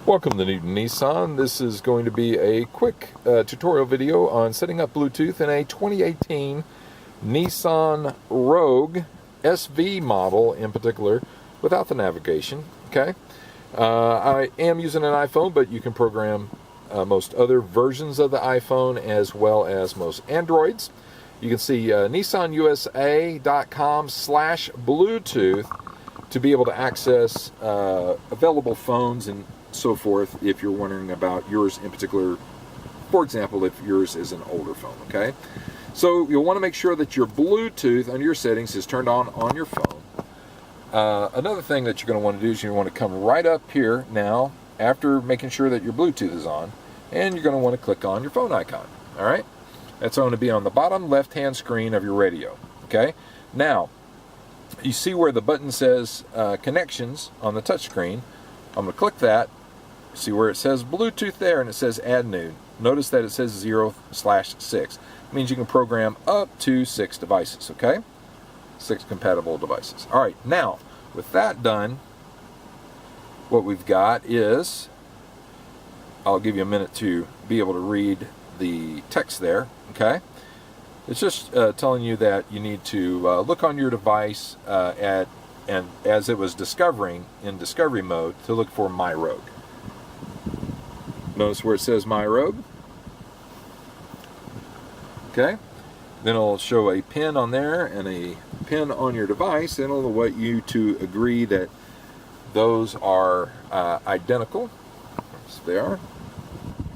Welcome to Newton Nissan. This is going to be a quick tutorial video on setting up Bluetooth in a 2018 Nissan Rogue SV model in particular without the navigation. Okay, I am using an iPhone, but you can program most other versions of the iPhone as well as most Androids. You can see nissanusa.com/Bluetooth to be able to access available phones and so forth if you're wondering about yours in particular. For example, if yours is an older phone. Okay, so you'll want to make sure that your Bluetooth under your settings is turned on your phone. Another thing that you're going to want to do is you want to come right up here now after making sure that your Bluetooth is on, and you're going to want to click on your phone icon. All right, that's going to be on the bottom left hand screen of your radio. Okay, now you see where the button says connections on the touch screen. I'm going to click that. See where it says Bluetooth there, and it says add new. Notice that it says 0/6. It means you can program up to 6 devices, okay? 6 compatible devices. All right, now with that done, what we've got is, I'll give you a minute to be able to read the text there, okay? It's just telling you that you need to look on your device and as it was discovering in discovery mode, to look for My Rogue. Notice where it says My Rogue. Okay, then it'll show a pin on there and a pin on your device, and it'll want you to agree that those are identical. Yes, they are.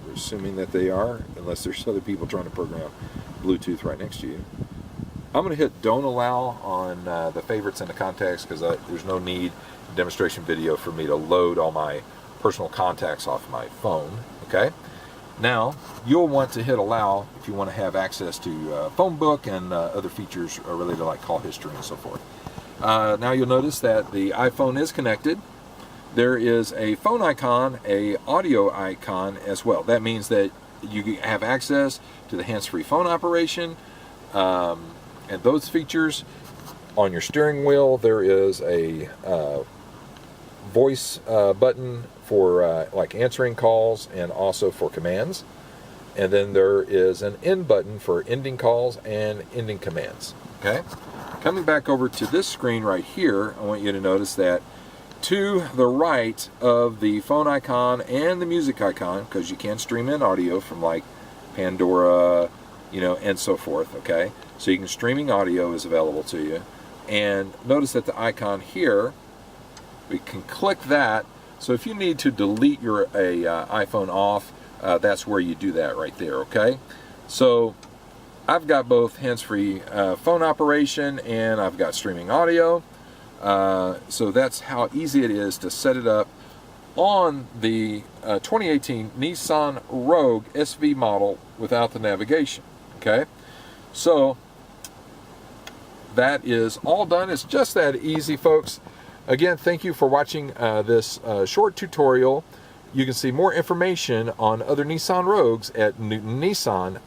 We're assuming that they are, unless there's other people trying to program Bluetooth right next to you. I'm going to hit don't allow on the favorites and the contacts because there's no need in demonstration video for me to load all my personal contacts off my phone. Okay, now you'll want to hit allow if you want to have access to phone book and other features related to like call history and so forth. Now you'll notice that the iPhone is connected. There is a phone icon, a audio icon as well. That means that you have access to the hands-free phone operation. And those features. On your steering wheel there is a voice button for like answering calls and also for commands, and then there is an end button for ending calls and ending commands. Okay, coming back over to this screen right here, I want you to notice that to the right of the phone icon and the music icon, because you can stream in audio from like Pandora, you know, and so forth. Okay, so you can streaming audio is available to you, and notice that the icon here, we can click that. So if you need to delete your iPhone off, that's where you do that right there. Okay, so I've got both hands-free phone operation and I've got streaming audio. So that's how easy it is to set it up on the 2018 Nissan Rogue SV model without the navigation. Okay, so that is all done. It's just that easy, folks. Again, thank you for watching this short tutorial. You can see more information on other Nissan Rogues at newtonnissan.com.